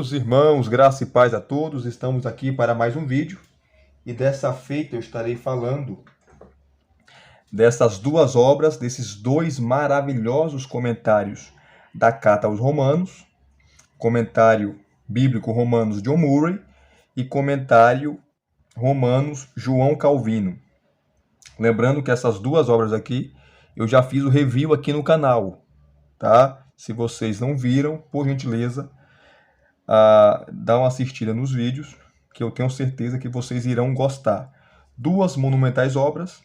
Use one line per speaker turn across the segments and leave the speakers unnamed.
Meus irmãos, graça e paz a todos, estamos aqui para mais um vídeo e dessa feita eu estarei falando dessas duas obras, desses dois maravilhosos comentários da Carta aos Romanos, comentário bíblico Romanos John Murray e comentário Romanos João Calvino. Lembrando que essas duas obras aqui eu já fiz o review aqui no canal, tá? Se vocês não viram, por gentileza, dá uma assistida nos vídeos, que eu tenho certeza que vocês irão gostar. Duas monumentais obras,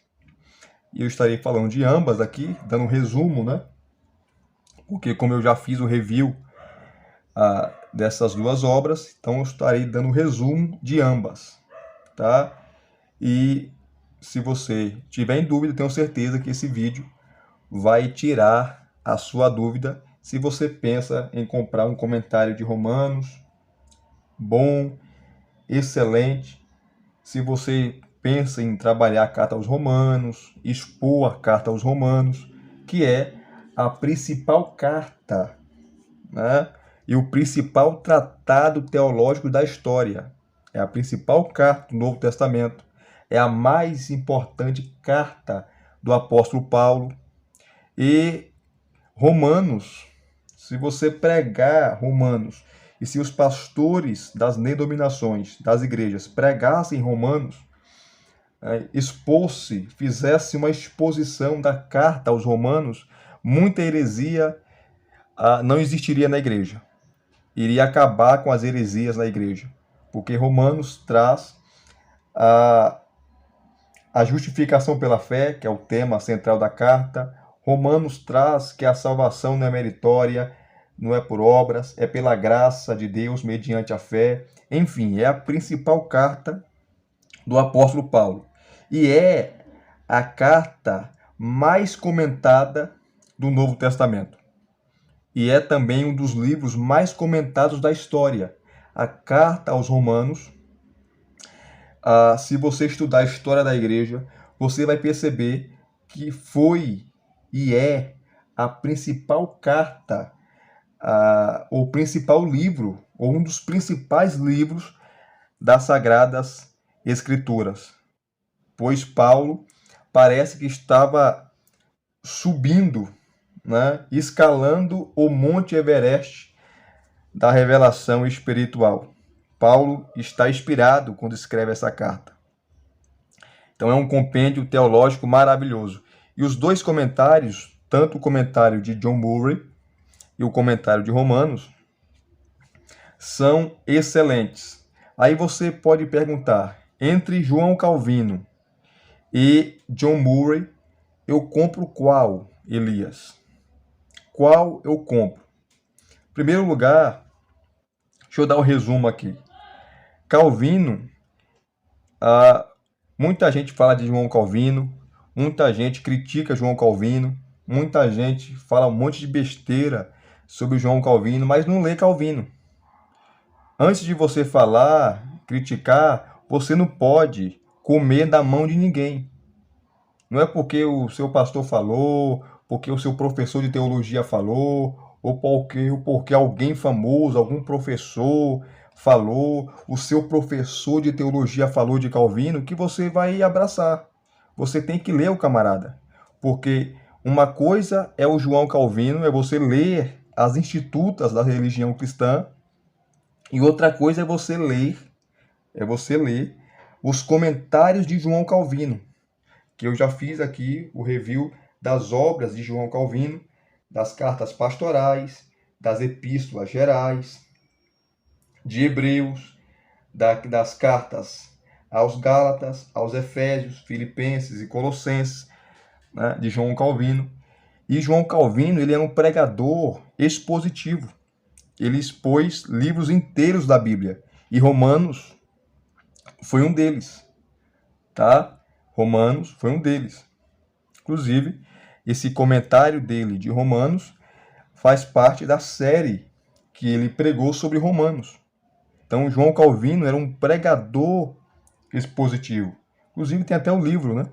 e eu estarei falando de ambas aqui, dando um resumo, né? Porque como eu já fiz o review dessas duas obras, então eu estarei dando um resumo de ambas, tá? E se você tiver em dúvida, tenho certeza que esse vídeo vai tirar a sua dúvida se você pensa em comprar um comentário de Romanos bom, excelente. Se você pensa em trabalhar a Carta aos Romanos, expor a Carta aos Romanos, que é a principal carta, né? E o principal tratado teológico da história. É a principal carta do Novo Testamento. É a mais importante carta do apóstolo Paulo. E Romanos, se você pregar Romanos, e se os pastores das denominações, das igrejas, pregassem Romanos, expôs-se, fizesse uma exposição da carta aos Romanos, muita heresia não existiria na igreja. Iria acabar com as heresias na igreja. Porque Romanos traz a justificação pela fé, que é o tema central da carta. Romanos traz que a salvação não é meritória, não é por obras, é pela graça de Deus mediante a fé. Enfim, é a principal carta do apóstolo Paulo. E é a carta mais comentada do Novo Testamento. E é também um dos livros mais comentados da história. A Carta aos Romanos. Se você estudar a história da igreja, você vai perceber que foi e é a principal carta, o principal livro, ou um dos principais livros das Sagradas Escrituras. Pois Paulo parece que estava subindo, né, escalando o Monte Everest da revelação espiritual. Paulo está inspirado quando escreve essa carta. Então é um compêndio teológico maravilhoso. E os dois comentários, tanto o comentário de John Murray e o comentário de Romanos, são excelentes. Aí você pode perguntar, entre João Calvino e John Murray, eu compro qual, Elias? Qual eu compro? Em primeiro lugar, deixa eu dar um resumo aqui. Calvino, muita gente fala de João Calvino, muita gente critica João Calvino, muita gente fala um monte de besteira sobre João Calvino, mas não lê Calvino. Antes de você falar, criticar, você não pode comer da mão de ninguém. Não é porque o seu pastor falou, porque o seu professor de teologia falou, ou porque alguém famoso, algum professor falou, o seu professor de teologia falou de Calvino, que você vai abraçar. Você tem que ler o camarada. Porque uma coisa é o João Calvino, é você ler as institutas da religião cristã, e outra coisa é você ler os comentários de João Calvino, que eu já fiz aqui o review das obras de João Calvino, das cartas pastorais, das epístolas gerais, de Hebreus, das cartas aos Gálatas, aos Efésios, Filipenses e Colossenses, né, de João Calvino. E João Calvino, ele era um pregador expositivo. Ele expôs livros inteiros da Bíblia. E Romanos foi um deles, tá? Romanos foi um deles. Inclusive, esse comentário dele de Romanos faz parte da série que ele pregou sobre Romanos. Então, João Calvino era um pregador expositivo. Inclusive, tem até um livro, né?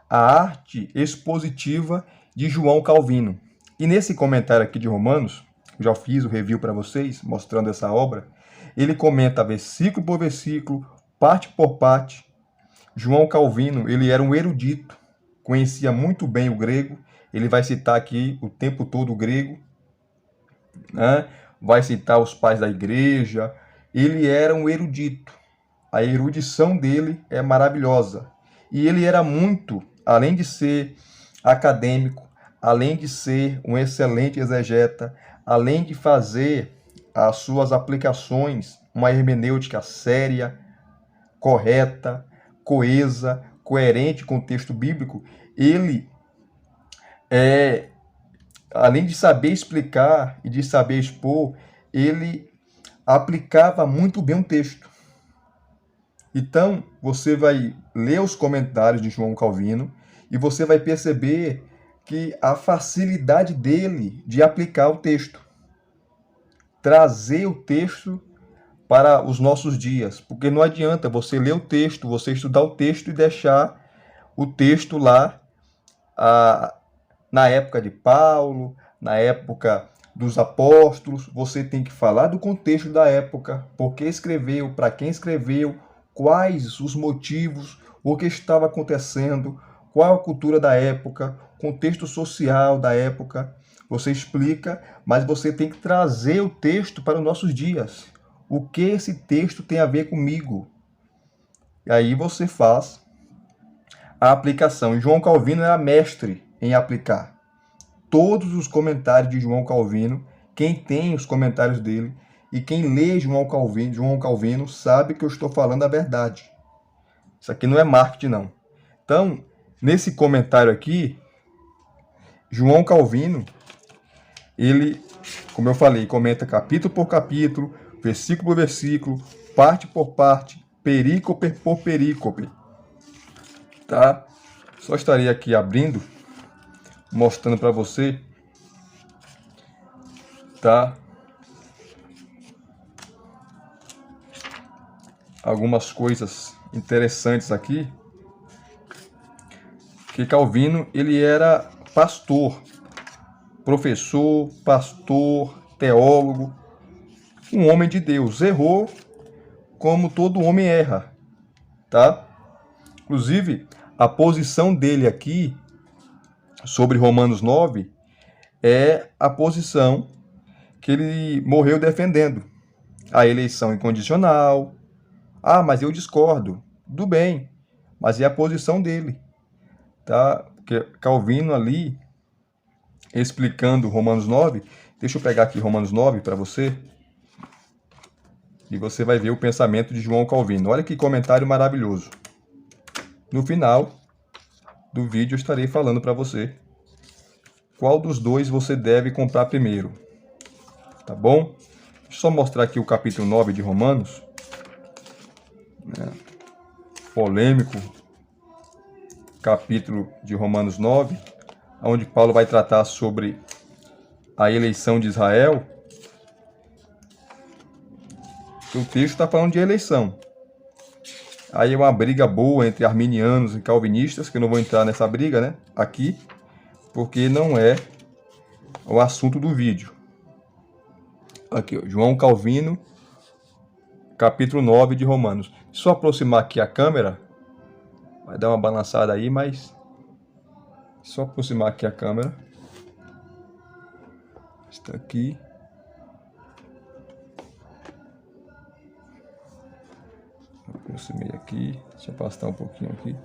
A Arte Expositiva de João Calvino. E nesse comentário aqui de Romanos, já fiz o review para vocês, mostrando essa obra, Ele comenta versículo por versículo, parte por parte. João Calvino, ele era um erudito, conhecia muito bem o grego. Ele vai citar aqui o tempo todo o grego, né? Vai citar os pais da igreja. Ele era um erudito. A erudição dele é maravilhosa. E ele era muito, além de ser acadêmico, além de ser um excelente exegeta, além de fazer as suas aplicações, uma hermenêutica séria, correta, coesa, coerente com o texto bíblico, ele além de saber explicar e de saber expor, ele aplicava muito bem o texto. Então, você vai ler os comentários de João Calvino e você vai perceber que a facilidade dele de aplicar o texto, trazer o texto para os nossos dias, porque não adianta você ler o texto, você estudar o texto e deixar o texto lá na época de Paulo, na época dos apóstolos. Você tem que falar do contexto da época, por que escreveu, para quem escreveu, quais os motivos, o que estava acontecendo, qual a cultura da época, contexto social da época. Você explica, mas você tem que trazer o texto para os nossos dias. O que esse texto tem a ver comigo? E aí você faz a aplicação. E João Calvino era mestre em aplicar todos os comentários de João Calvino. Quem tem os comentários dele e quem lê João Calvino sabe que eu estou falando a verdade. Isso aqui não é marketing, não. Então, nesse comentário aqui, João Calvino, ele, como eu falei, comenta capítulo por capítulo, versículo por versículo, parte por parte, perícope por perícope. Tá? Só estarei aqui abrindo, mostrando para você, tá? Algumas coisas interessantes aqui. Que Calvino, ele era pastor, professor, pastor, teólogo, um homem de Deus. Errou como todo homem erra, tá? Inclusive, a posição dele aqui sobre Romanos 9 é a posição que ele morreu defendendo. A eleição incondicional. Ah, mas eu discordo. Tudo bem, mas é a posição dele, tá? Porque Calvino ali, explicando Romanos 9, deixa eu pegar aqui Romanos 9 para você, e você vai ver o pensamento de João Calvino. Olha que comentário maravilhoso. No final do vídeo eu estarei falando para você qual dos dois você deve comprar primeiro, tá bom? Deixa eu só mostrar aqui o capítulo 9 de Romanos, né? Polêmico capítulo de Romanos 9, onde Paulo vai tratar sobre a eleição de Israel. O texto está falando de eleição. Aí é uma briga boa entre arminianos e calvinistas, que eu não vou entrar nessa briga, né, aqui, porque não é o assunto do vídeo. Aqui, ó, João Calvino, capítulo 9 de Romanos. Só aproximar aqui a câmera, vai dar uma balançada aí, mas só aproximar aqui a câmera. Está aqui. Aproximei aqui, deixa eu afastar um pouquinho aqui.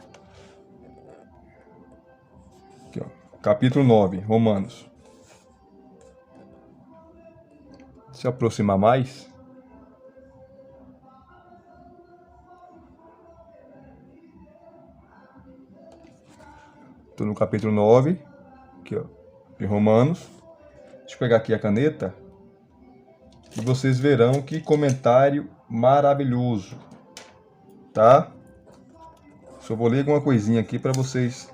Aqui, ó, capítulo 9, Romanos. Se aproximar mais. Estou no capítulo 9, aqui, ó, de Romanos. Deixa eu pegar aqui a caneta. E vocês verão que comentário maravilhoso, tá? Só vou ler alguma coisinha aqui para vocês.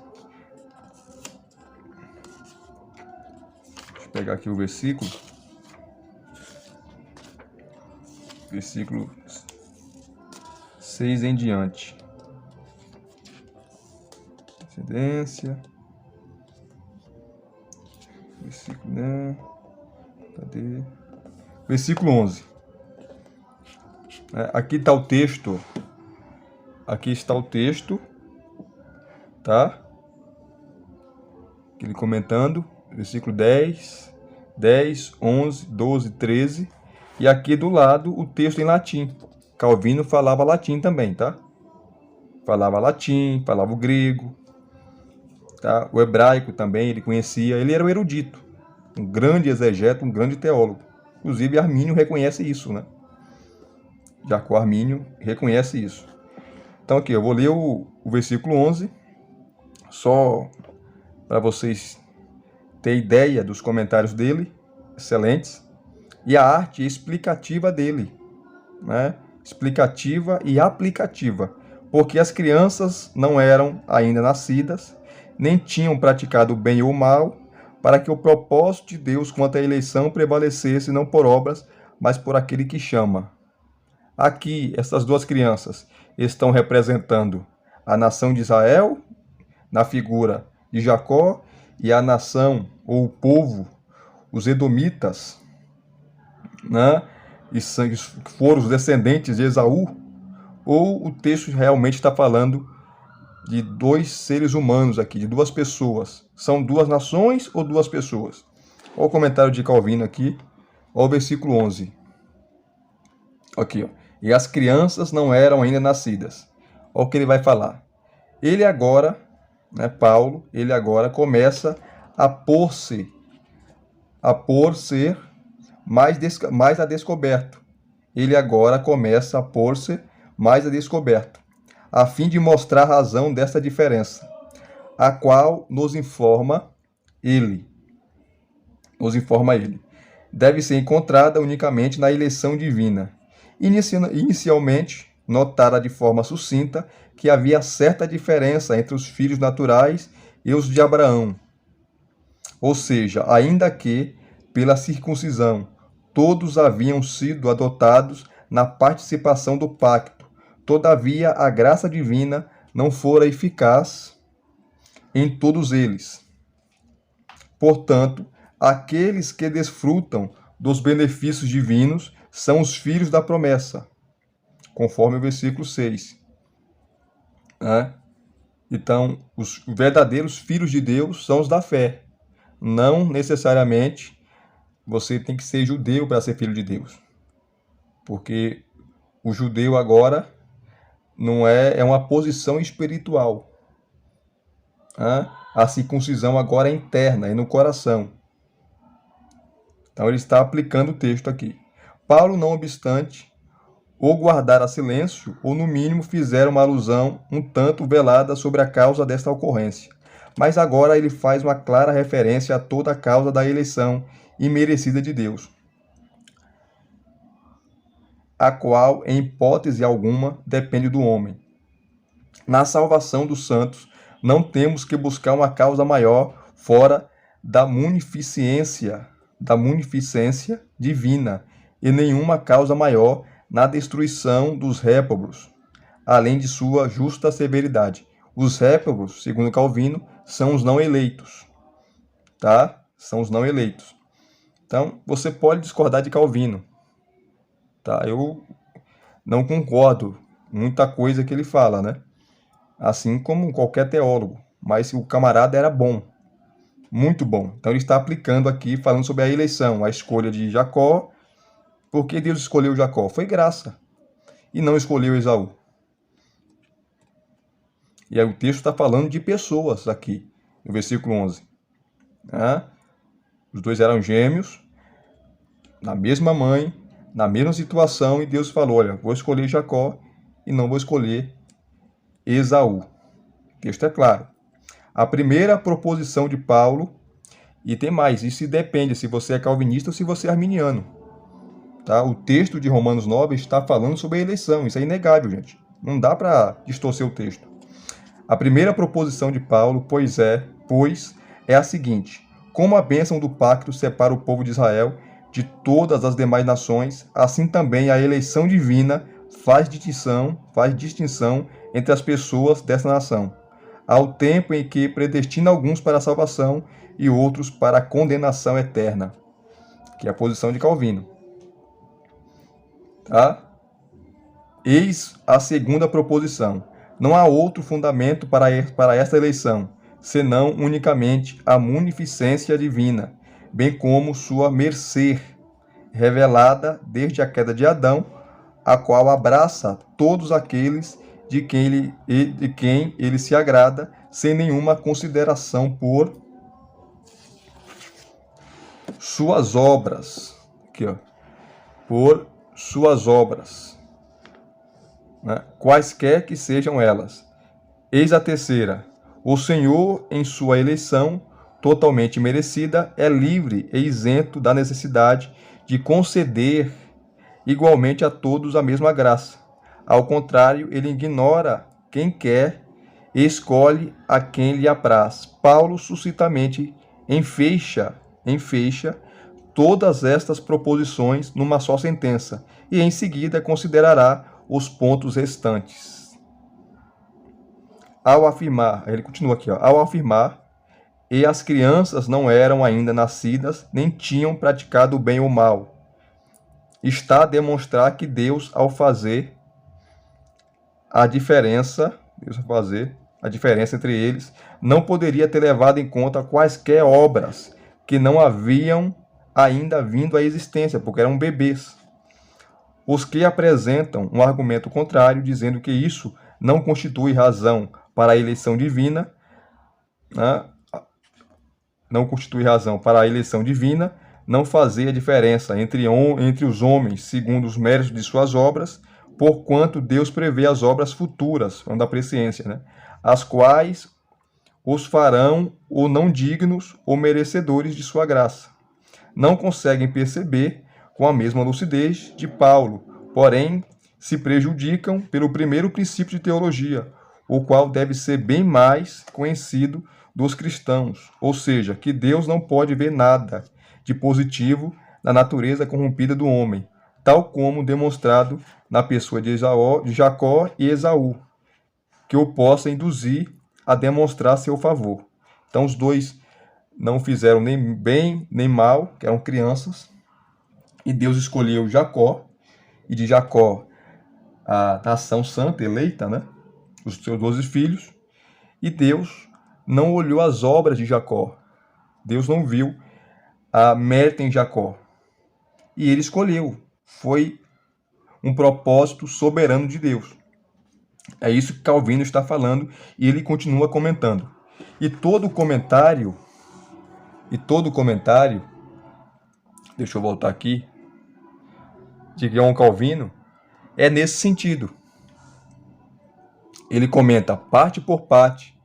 Deixa eu pegar aqui o versículo. Versículo 6 em diante. Descendência. Versículo, né? Cadê? Versículo 11. Aqui está o texto. Aqui está o texto, tá? Ele comentando, versículo 10, 11, 12, 13. E aqui do lado o texto em latim. Calvino falava latim também, tá? Falava latim, falava o grego, tá? O hebraico também ele conhecia. Ele era um erudito, um grande exegeta, um grande teólogo. Inclusive Armínio reconhece isso, né? Jacó Armínio reconhece isso. Então aqui, eu vou ler o versículo 11, só para vocês terem ideia dos comentários dele, excelentes, e a arte explicativa dele, né? Explicativa e aplicativa, porque as crianças não eram ainda nascidas, nem tinham praticado o bem ou o mal, para que o propósito de Deus quanto à eleição prevalecesse não por obras, mas por aquele que chama. Aqui, essas duas crianças estão representando a nação de Israel, na figura de Jacó, e a nação, ou o povo, os edomitas, né? E foram os descendentes de Esaú, ou o texto realmente está falando de dois seres humanos aqui, de duas pessoas. São duas nações ou duas pessoas? Olha o comentário de Calvino aqui, olha o versículo 11. Aqui, ó. E as crianças não eram ainda nascidas. Olha o que ele vai falar. Ele agora, né, Paulo, ele agora começa a pôr-se mais a descoberto. Ele agora começa a pôr-se mais a descoberto, a fim de mostrar a razão desta diferença, a qual nos informa ele. Deve ser encontrada unicamente na eleição divina. Inicialmente, notara de forma sucinta que havia certa diferença entre os filhos naturais e os de Abraão. Ou seja, ainda que, pela circuncisão, todos haviam sido adotados na participação do pacto, todavia a graça divina não fora eficaz em todos eles. Portanto, aqueles que desfrutam dos benefícios divinos são os filhos da promessa, conforme o versículo 6. Então, os verdadeiros filhos de Deus são os da fé. Não necessariamente você tem que ser judeu para ser filho de Deus. Porque o judeu agora não é uma posição espiritual. A circuncisão agora é interna, é no coração. Então ele está aplicando o texto aqui. Paulo, não obstante, ou guardara silêncio, ou no mínimo fizeram uma alusão um tanto velada sobre a causa desta ocorrência. Mas agora ele faz uma clara referência a toda a causa da eleição imerecida de Deus, a qual, em hipótese alguma, depende do homem. Na salvação dos santos, não temos que buscar uma causa maior fora da munificência divina, e nenhuma causa maior na destruição dos réprobos, além de sua justa severidade. Os réprobos, segundo Calvino, são os não eleitos, tá? São os não eleitos. Então, você pode discordar de Calvino, tá? Eu não concordo com muita coisa que ele fala, né? Assim como qualquer teólogo, mas o camarada era bom, muito bom. Então ele está aplicando aqui, falando sobre a eleição, a escolha de Jacó. Por que Deus escolheu Jacó? Foi graça. E não escolheu Esaú. E aí o texto está falando de pessoas aqui, no versículo 11. Os dois eram gêmeos, na mesma mãe, na mesma situação, e Deus falou, olha, vou escolher Jacó e não vou escolher Esaú. O texto é claro. A primeira proposição de Paulo, e tem mais, isso depende se você é calvinista ou se você é arminiano. Tá? O texto de Romanos 9 está falando sobre a eleição, isso é inegável, gente. Não dá para distorcer o texto. A primeira proposição de Paulo, pois é a seguinte: como a bênção do pacto separa o povo de Israel de todas as demais nações, assim também a eleição divina faz distinção entre as pessoas dessa nação, ao tempo em que predestina alguns para a salvação e outros para a condenação eterna, que é a posição de Calvino. Tá? Eis a segunda proposição. Não há outro fundamento para esta eleição, senão unicamente a munificência divina, bem como sua mercê, revelada desde a queda de Adão, a qual abraça todos aqueles de quem ele se agrada, sem nenhuma consideração por suas obras. Aqui, ó. Por suas obras, né? Quaisquer que sejam elas. Eis a terceira. O Senhor, em sua eleição totalmente merecida, é livre e isento da necessidade de conceder igualmente a todos a mesma graça. Ao contrário, ele ignora quem quer e escolhe a quem lhe apraz. Paulo suscitamente enfeixa todas estas proposições numa só sentença, e em seguida considerará os pontos restantes. Ao afirmar, ele continua aqui, ó, ao afirmar, e as crianças não eram ainda nascidas, nem tinham praticado o bem ou o mal, está a demonstrar que Deus, ao fazer a diferença entre eles, não poderia ter levado em conta quaisquer obras que não haviam ainda vindo à existência, porque eram bebês. Os que apresentam um argumento contrário, dizendo que isso não constitui razão para a eleição divina, né? Não fazer a diferença entre os homens segundo os méritos de suas obras, porquanto Deus prevê as obras futuras, da presciência, né? As quais os farão ou não dignos ou merecedores de sua graça. Não conseguem perceber com a mesma lucidez de Paulo, porém se prejudicam pelo primeiro princípio de teologia, o qual deve ser bem mais conhecido dos cristãos, ou seja, que Deus não pode ver nada de positivo na natureza corrompida do homem, tal como demonstrado na pessoa de Jacó e Esaú, que o possa induzir a demonstrar seu favor. Então os dois não fizeram nem bem nem mal, que eram crianças, e Deus escolheu Jacó, e de Jacó a nação santa, eleita, né? Os seus 12 filhos, e Deus não olhou as obras de Jacó, Deus não viu a mérito em Jacó, e ele escolheu, foi um propósito soberano de Deus. É isso que Calvino está falando, e ele continua comentando. E todo comentário, deixa eu voltar aqui, de João Calvino, é nesse sentido. Ele comenta parte por parte,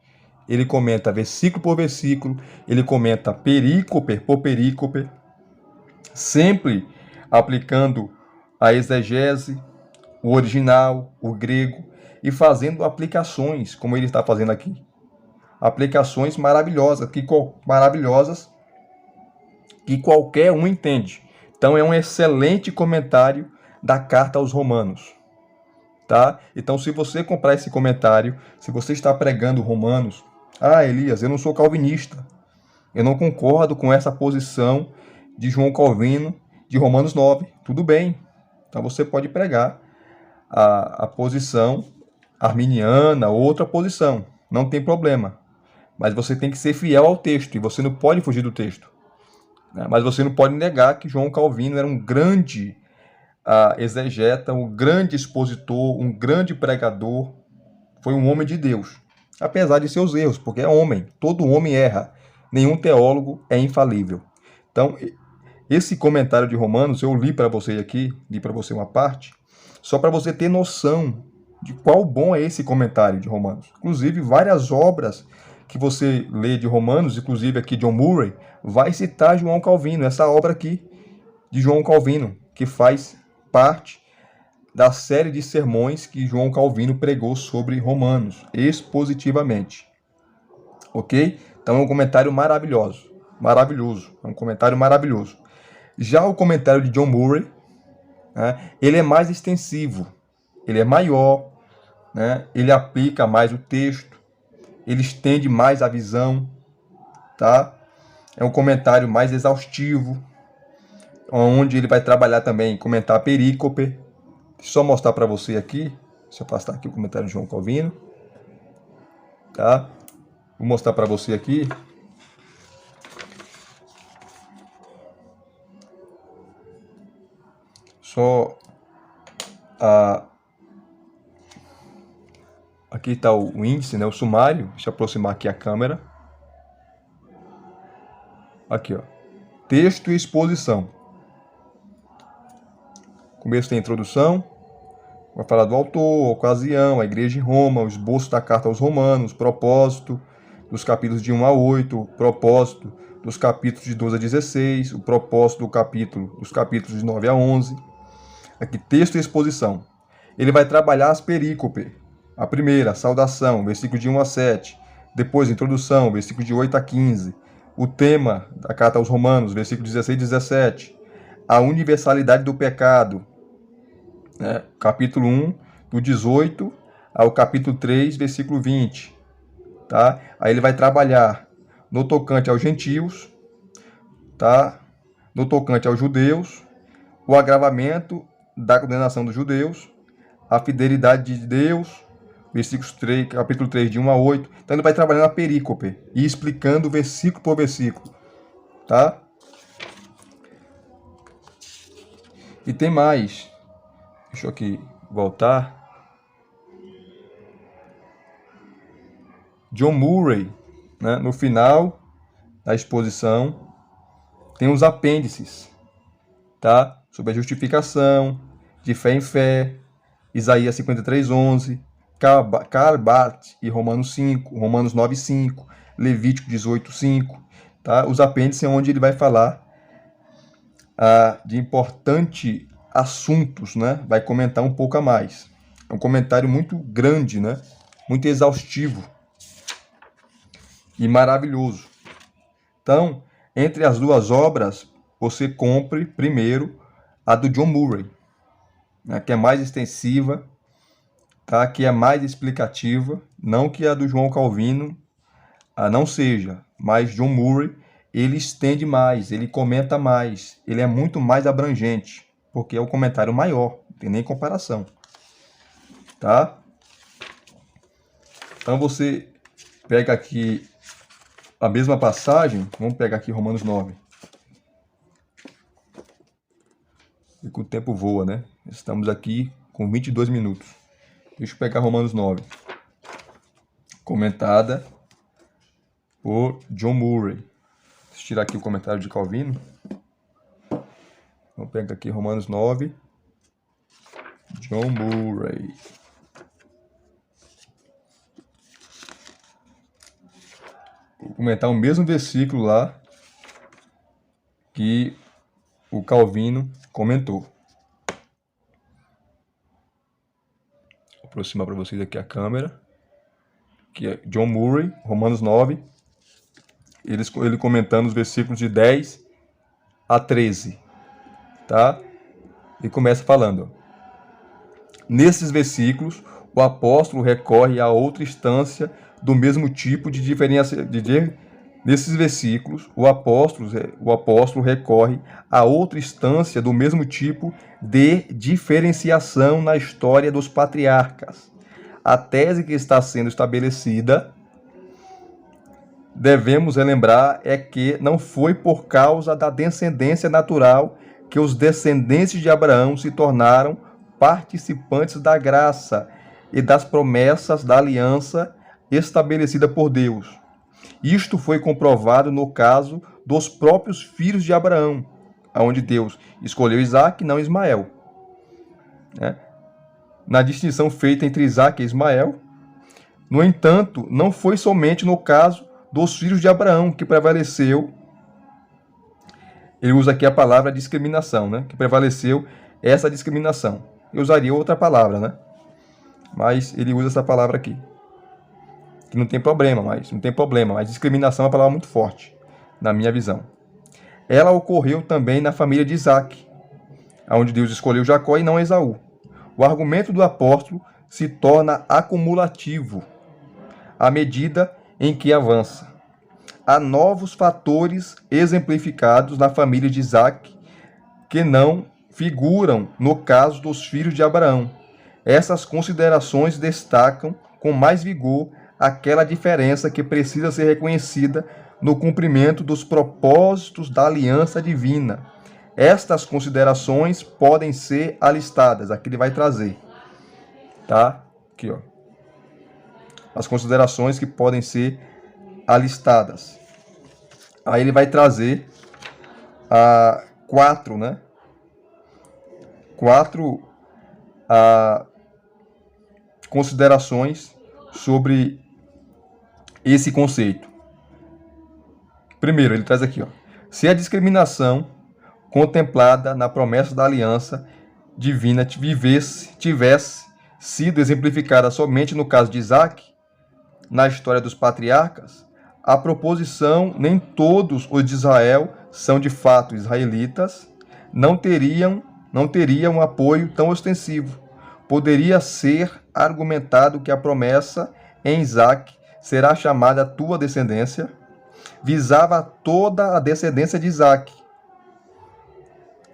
ele comenta versículo por versículo, ele comenta perícope por perícope, sempre aplicando a exegese, o original, o grego, e fazendo aplicações, como ele está fazendo aqui. Aplicações maravilhosas, que qualquer um entende. Então é um excelente comentário da carta aos Romanos. Tá? Então, se você comprar esse comentário, se você está pregando Romanos, Elias, eu não sou calvinista, eu não concordo com essa posição de João Calvino de Romanos 9, tudo bem. Então você pode pregar a posição arminiana, outra posição, não tem problema. Mas você tem que ser fiel ao texto, e você não pode fugir do texto. Mas você não pode negar que João Calvino era um grande exegeta, um grande expositor, um grande pregador, foi um homem de Deus, apesar de seus erros, porque é homem, todo homem erra, nenhum teólogo é infalível. Então, esse comentário de Romanos, eu li para você aqui, li para você uma parte, só para você ter noção de qual bom é esse comentário de Romanos. Inclusive, várias obras que você lê de Romanos, inclusive aqui John Murray, vai citar João Calvino, essa obra aqui de João Calvino, que faz parte da série de sermões que João Calvino pregou sobre Romanos, expositivamente. Ok? Então é um comentário maravilhoso, é um comentário maravilhoso. Já o comentário de John Murray, né, ele é mais extensivo, ele é maior, né, ele aplica mais o texto, ele estende mais a visão, tá? É um comentário mais exaustivo, onde ele vai trabalhar também, comentar perícope. só mostrar para você aqui. Deixa eu afastar aqui o comentário de João Calvino. Tá? Vou mostrar para você aqui. Só aqui está o índice, né, o sumário. Deixa eu aproximar aqui a câmera. Aqui, ó. Texto e exposição. Começo tem a introdução. Vai falar do autor, a ocasião, a igreja em Roma, o esboço da carta aos Romanos, propósito dos capítulos de 1 a 8, o propósito dos capítulos de 12 a 16, o propósito dos capítulos de 9 a 11. Aqui, texto e exposição. Ele vai trabalhar as perícope. A primeira, a saudação, versículo de 1 a 7. Depois, a introdução, versículo de 8 a 15. O tema da carta aos Romanos, versículo 16 e 17. A universalidade do pecado. Capítulo 1, do 18 ao capítulo 3, versículo 20. Tá? Aí ele vai trabalhar no tocante aos gentios, tá? No tocante aos judeus, o agravamento da condenação dos judeus, a fidelidade de Deus, versículos 3, capítulo 3, de 1 a 8. Então ele vai trabalhando a perícope e explicando versículo por versículo. Tá? E tem mais. Deixa eu aqui voltar. John Murray, né, no final da exposição, tem os apêndices, tá? Sobre a justificação, de fé em fé, Isaías 53:11, Karl Barth e Romanos 5, Romanos 9:5, Levítico 18:5, tá? Os apêndices é onde ele vai falar de importantes assuntos, né? Vai comentar um pouco a mais. É um comentário muito grande, né? Muito exaustivo e maravilhoso. Então, entre as duas obras, você compre primeiro a do John Murray, né? Que é mais extensiva, tá? Que é mais explicativa, não que a do João Calvino não seja, mas John Murray, ele estende mais, ele comenta mais, ele é muito mais abrangente, porque é o comentário maior, não tem nem comparação, tá? Então você pega aqui a mesma passagem, vamos pegar aqui Romanos 9. E que o tempo voa, né? Estamos aqui com 22 minutos. Deixa eu pegar Romanos 9. Comentada por John Murray. Deixa eu tirar aqui o comentário de Calvino. Vamos pegar aqui Romanos 9. John Murray. Vou comentar o mesmo versículo lá que o Calvino comentou. Vou aproximar para vocês aqui a câmera. Que é John Murray, Romanos 9. Ele comentando os versículos de 10 a 13. Tá? E começa falando. Nesses versículos, o apóstolo recorre a outra instância do mesmo tipo de diferença. Nesses versículos, o apóstolo recorre a outra instância do mesmo tipo de diferenciação na história dos patriarcas. A tese que está sendo estabelecida, devemos relembrar, é que não foi por causa da descendência natural que os descendentes de Abraão se tornaram participantes da graça e das promessas da aliança estabelecida por Deus. Isto foi comprovado no caso dos próprios filhos de Abraão, onde Deus escolheu Isaac e não Ismael. Na distinção feita entre Isaac e Ismael, no entanto, não foi somente no caso dos filhos de Abraão que prevaleceu. Ele usa aqui a palavra discriminação, né? Que prevaleceu essa discriminação. Eu usaria outra palavra, né? Mas ele usa essa palavra aqui. Que não tem problema, mas discriminação é uma palavra muito forte, na minha visão. Ela ocorreu também na família de Isaac, onde Deus escolheu Jacó e não Esaú. O argumento do apóstolo se torna acumulativo à medida em que avança. Há novos fatores exemplificados na família de Isaac que não figuram no caso dos filhos de Abraão. Essas considerações destacam com mais vigor aquela diferença que precisa ser reconhecida no cumprimento dos propósitos da aliança divina. Estas considerações podem ser alistadas. Aqui ele vai trazer, tá? Aqui, ó. As considerações que podem ser alistadas. Aí ele vai trazer quatro, né? Quatro considerações sobre esse conceito. Primeiro, ele traz aqui, ó. Se a discriminação contemplada na promessa da aliança divina tivesse sido exemplificada somente no caso de Isaac, na história dos patriarcas, a proposição nem todos os de Israel são de fato israelitas, não teriam um apoio tão ostensivo. Poderia ser argumentado que a promessa em Isaac será chamada tua descendência, visava toda a descendência de Isaac,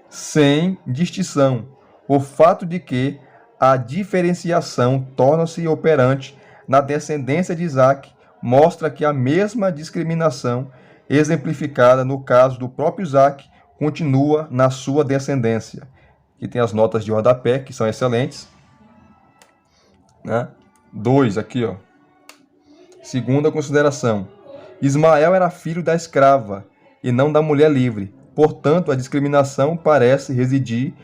sem distinção. O fato de que a diferenciação torna-se operante na descendência de Isaac mostra que a mesma discriminação exemplificada no caso do próprio Isaac continua na sua descendência. Aqui tem as notas de rodapé, que são excelentes. Né? 2, aqui, ó. Segunda consideração. Ismael era filho da escrava e não da mulher livre. Portanto, a discriminação parece residir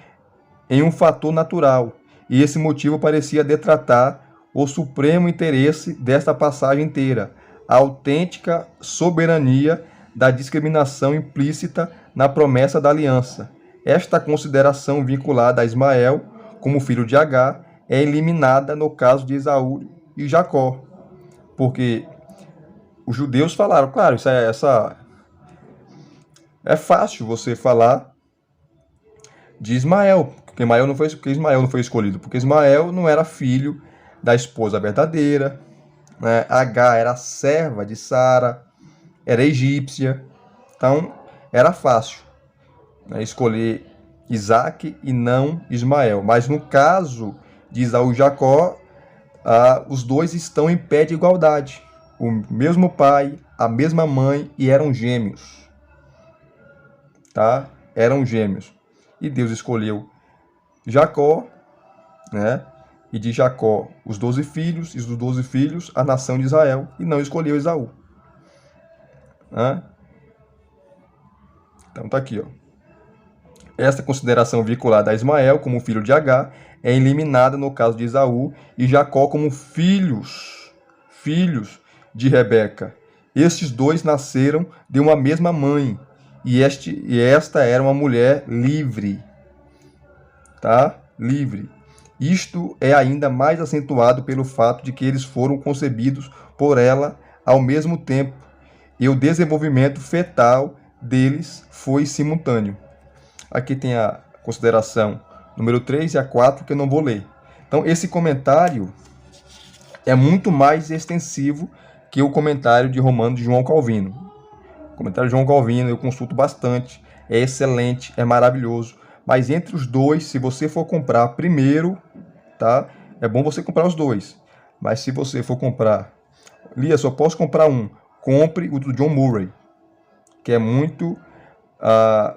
em um fator natural, e esse motivo parecia detratar o supremo interesse desta passagem inteira, a autêntica soberania da discriminação implícita na promessa da aliança. Esta consideração vinculada a Ismael como filho de Agar é eliminada no caso de Esaú e Jacó, porque os judeus falaram, claro, é fácil você falar de Ismael, porque Ismael não foi escolhido, porque Ismael não era filho da esposa verdadeira, né? Agar era serva de Sara, era egípcia, então era fácil, né, escolher Isaac e não Ismael. Mas no caso de Esaú e Jacó, os dois estão em pé de igualdade, o mesmo pai, a mesma mãe, e eram gêmeos, tá? Eram gêmeos. E Deus escolheu Jacó, né? E de Jacó os 12 filhos, e dos 12 filhos a nação de Israel, e não escolheu Esaú. Né? Então tá aqui, ó. Esta consideração vinculada a Ismael como filho de Agar é eliminada no caso de Esaú e Jacó como filhos de Rebeca. Estes dois nasceram de uma mesma mãe, e esta era uma mulher livre, tá? Livre. Isto é ainda mais acentuado pelo fato de que eles foram concebidos por ela ao mesmo tempo, e o desenvolvimento fetal deles foi simultâneo. Aqui tem a consideração número 3 e a 4, que eu não vou ler. Então, esse comentário é muito mais extensivo que o comentário de Romano de João Calvino. O comentário de João Calvino eu consulto bastante, é excelente, é maravilhoso. Mas entre os dois, se você for comprar primeiro, tá? É bom você comprar os dois. Mas se você for comprar, Lia, só posso comprar um. Compre o do John Murray, que é muito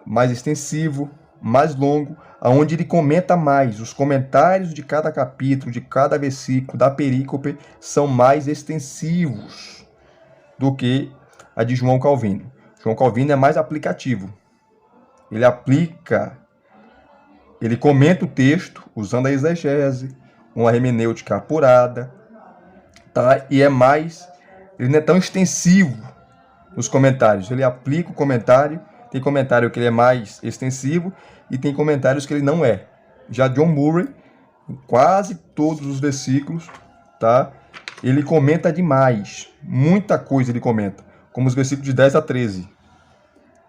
mais extensivo, mais longo, onde ele comenta mais. Os comentários de cada capítulo, de cada versículo, da perícope, são mais extensivos do que a de João Calvino. João Calvino é mais aplicativo. Ele aplica, ele comenta o texto usando a exegese, uma hermenêutica apurada, tá? E ele não é tão extensivo nos comentários. Ele aplica o comentário, tem comentário que ele é mais extensivo e tem comentários que ele não é. Já John Murray, quase todos os versículos, tá? Ele comenta demais, muita coisa ele comenta, como os versículos de 10 a 13,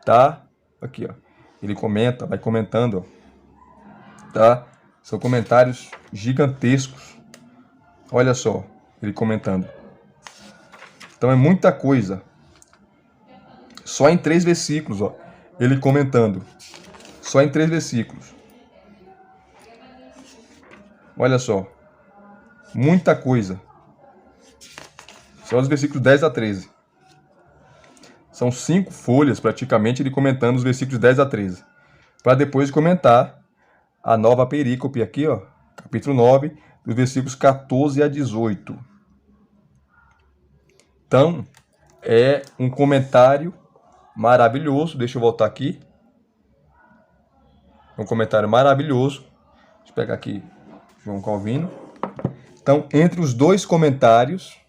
tá? Aqui, ó. Ele comenta, vai comentando, ó. Tá? São comentários gigantescos. Olha só, ele comentando. Então é muita coisa. Só em 3 versículos, ó, ele comentando. Só em 3 versículos. Olha só. Muita coisa. São os versículos 10 a 13. São 5 folhas, praticamente, ele comentando os versículos 10 a 13. Para depois comentar a nova perícope aqui, ó, capítulo 9, dos versículos 14 a 18. Então, é um comentário maravilhoso. Deixa eu voltar aqui. Um comentário maravilhoso. Deixa eu pegar aqui João Calvino. Então, entre os dois comentários,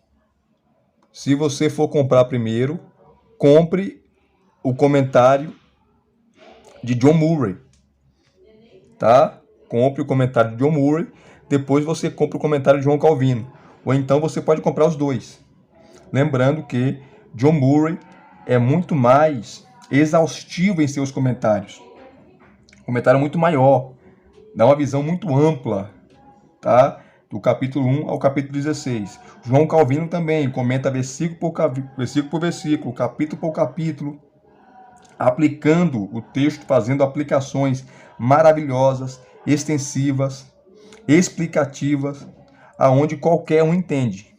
se você for comprar primeiro, compre o comentário de John Murray, tá? Compre o comentário de John Murray, depois você compra o comentário de João Calvino. Ou então você pode comprar os dois. Lembrando que John Murray é muito mais exaustivo em seus comentários. Comentário muito maior, dá uma visão muito ampla, tá? Do capítulo 1 ao capítulo 16. João Calvino também comenta versículo por versículo, capítulo por capítulo, aplicando o texto, fazendo aplicações maravilhosas, extensivas, explicativas, aonde qualquer um entende.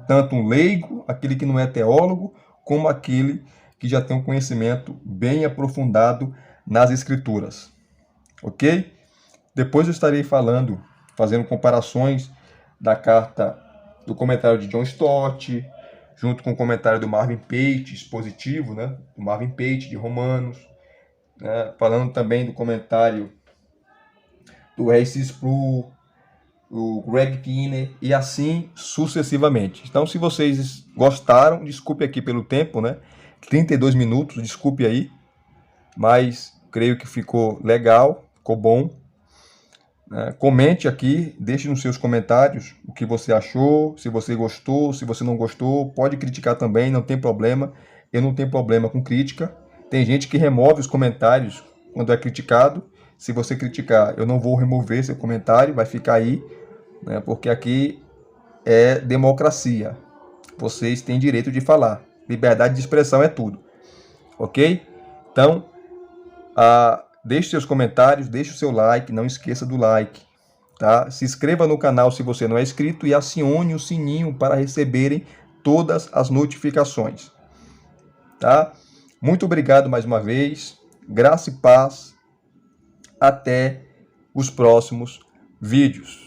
Tanto um leigo, aquele que não é teólogo, como aquele que já tem um conhecimento bem aprofundado nas Escrituras. Ok? Depois eu estarei fazendo comparações da carta do comentário de John Stott, junto com o comentário do Marvin Pate, expositivo, né? Do Marvin Pate, de Romanos, né? Falando também do comentário do R.C. Sproul, o Greg Kinnear e assim sucessivamente. Então, se vocês gostaram, desculpe aqui pelo tempo, né? 32 minutos, desculpe aí, mas creio que ficou legal, ficou bom. Comente aqui, deixe nos seus comentários o que você achou, se você gostou, se você não gostou, pode criticar também, não tem problema. Eu não tenho problema com crítica. Tem gente que remove os comentários quando é criticado. Se você criticar, eu não vou remover seu comentário, vai ficar aí, né, porque aqui é democracia. Vocês têm direito de falar. Liberdade de expressão é tudo. Ok? Então, deixe seus comentários, deixe o seu like, não esqueça do like. Tá? Se inscreva no canal se você não é inscrito e acione o sininho para receberem todas as notificações. Tá? Muito obrigado mais uma vez. Graça e paz. Até os próximos vídeos.